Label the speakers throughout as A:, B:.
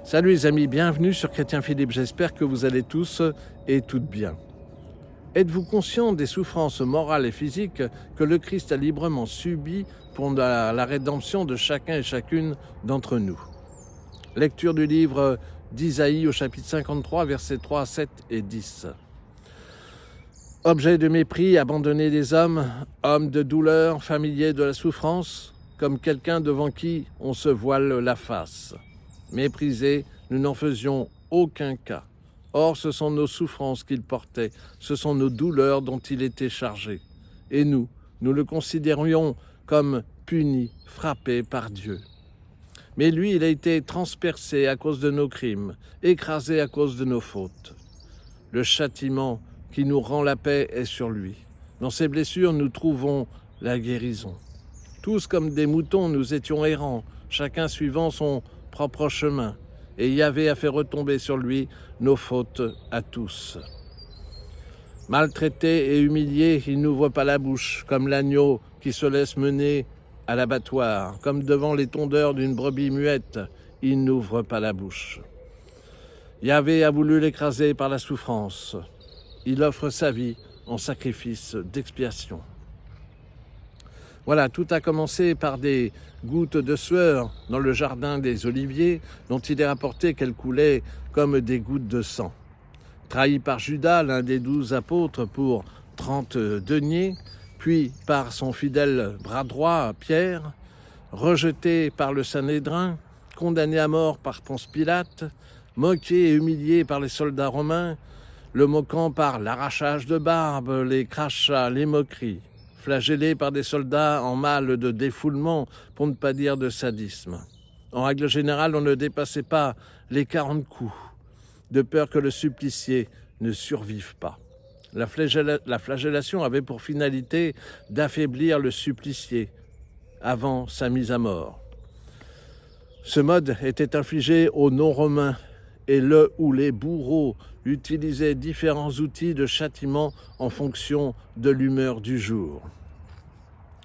A: Salut les amis, bienvenue sur Chrétien Philippe, j'espère que vous allez tous et toutes bien. Êtes-vous conscient des souffrances morales et physiques que le Christ a librement subies pour la rédemption de chacun et chacune d'entre nous? Lecture du livre d'Isaïe au chapitre 53, versets 3, 7 et 10. Objet de mépris, abandonné des hommes, homme de douleur, familier de la souffrance, comme quelqu'un devant qui on se voile la face. Méprisé, nous n'en faisions aucun cas. Or, ce sont nos souffrances qu'il portait, ce sont nos douleurs dont il était chargé. Et nous le considérions comme puni, frappé par Dieu. Mais lui, il a été transpercé à cause de nos crimes, écrasé à cause de nos fautes. Le châtiment qui nous rend la paix est sur lui. Dans ses blessures, nous trouvons la guérison. Tous comme des moutons, nous étions errants, chacun suivant son propre chemin, et Yahvé a fait retomber sur lui nos fautes à tous. Maltraité et humilié, il n'ouvre pas la bouche, comme l'agneau qui se laisse mener à l'abattoir, comme devant les tondeurs d'une brebis muette, il n'ouvre pas la bouche. Yahvé a voulu l'écraser par la souffrance. Il offre sa vie en sacrifice d'expiation. Voilà, tout a commencé par des gouttes de sueur dans le jardin des Oliviers, dont il est rapporté qu'elles coulaient comme des gouttes de sang. Trahi par Judas, l'un des 12 apôtres, pour 30 deniers, puis par son fidèle bras droit, Pierre, rejeté par le Sanhédrin, condamné à mort par Ponce Pilate, moqué et humilié par les soldats romains, le moquant par l'arrachage de barbe, les crachats, les moqueries, flagellé par des soldats en mal de défoulement, pour ne pas dire de sadisme. En règle générale, on ne dépassait pas les 40 coups, de peur que le supplicié ne survive pas. La flagellation avait pour finalité d'affaiblir le supplicié avant sa mise à mort. Ce mode était infligé aux non-romains et le ou les bourreaux utilisaient différents outils de châtiment en fonction de l'humeur du jour.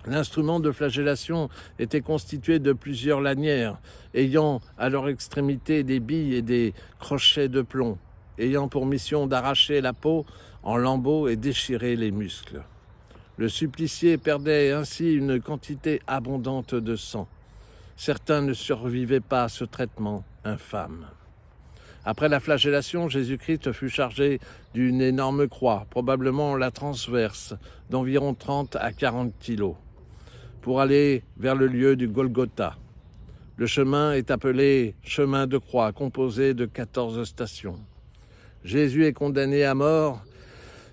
A: L'instrument de flagellation était constitué de plusieurs lanières, ayant à leur extrémité des billes et des crochets de plomb, ayant pour mission d'arracher la peau en lambeaux et déchirer les muscles. Le supplicié perdait ainsi une quantité abondante de sang. Certains ne survivaient pas à ce traitement infâme. Après la flagellation, Jésus-Christ fut chargé d'une énorme croix, probablement la transverse, d'environ 30 à 40 kilos, pour aller vers le lieu du Golgotha. Le chemin est appelé chemin de croix, composé de 14 stations. Jésus est condamné à mort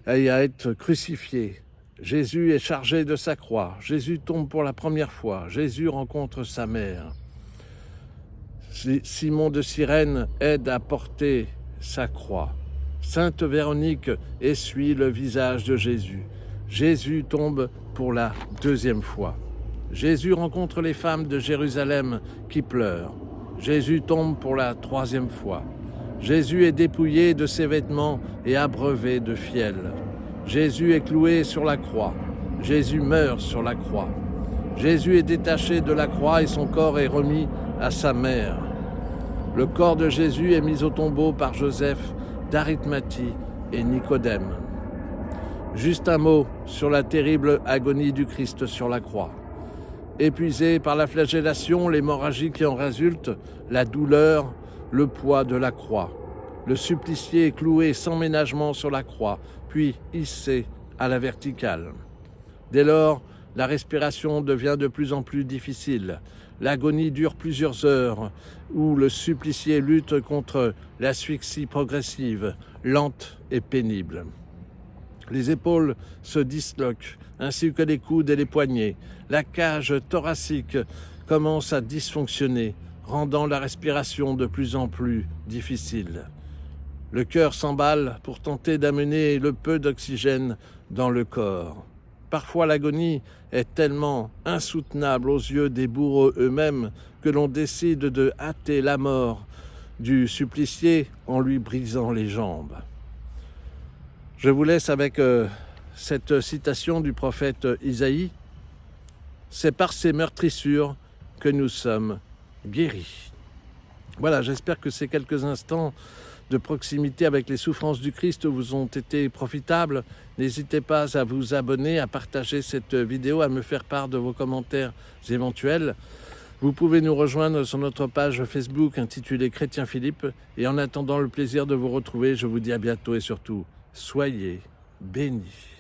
A: et à être crucifié. Jésus est chargé de sa croix. Jésus tombe pour la première fois. Jésus rencontre sa mère. Simon de Cyrène aide à porter sa croix. Sainte Véronique essuie le visage de Jésus. Jésus tombe pour la deuxième fois. Jésus rencontre les femmes de Jérusalem qui pleurent. Jésus tombe pour la troisième fois. Jésus est dépouillé de ses vêtements et abreuvé de fiel. Jésus est cloué sur la croix. Jésus meurt sur la croix. Jésus est détaché de la croix et son corps est remis à sa mère. Le corps de Jésus est mis au tombeau par Joseph d'Arimathie et Nicodème. Juste un mot sur la terrible agonie du Christ sur la croix. Épuisé par la flagellation, l'hémorragie qui en résulte, la douleur, le poids de la croix. Le supplicié est cloué sans ménagement sur la croix, puis hissé à la verticale. Dès lors, la respiration devient de plus en plus difficile. L'agonie dure plusieurs heures, où le supplicié lutte contre l'asphyxie progressive, lente et pénible. Les épaules se disloquent, ainsi que les coudes et les poignets. La cage thoracique commence à dysfonctionner, rendant la respiration de plus en plus difficile. Le cœur s'emballe pour tenter d'amener le peu d'oxygène dans le corps. Parfois, l'agonie est tellement insoutenable aux yeux des bourreaux eux-mêmes que l'on décide de hâter la mort du supplicié en lui brisant les jambes. Je vous laisse avec cette citation du prophète Isaïe. C'est par ces meurtrissures que nous sommes guéris. Voilà, j'espère que ces quelques instants de proximité avec les souffrances du Christ vous ont été profitables. N'hésitez pas à vous abonner, à partager cette vidéo, à me faire part de vos commentaires éventuels. Vous pouvez nous rejoindre sur notre page Facebook intitulée Chrétien Philippe. Et en attendant le plaisir de vous retrouver, je vous dis à bientôt et surtout, soyez bénis.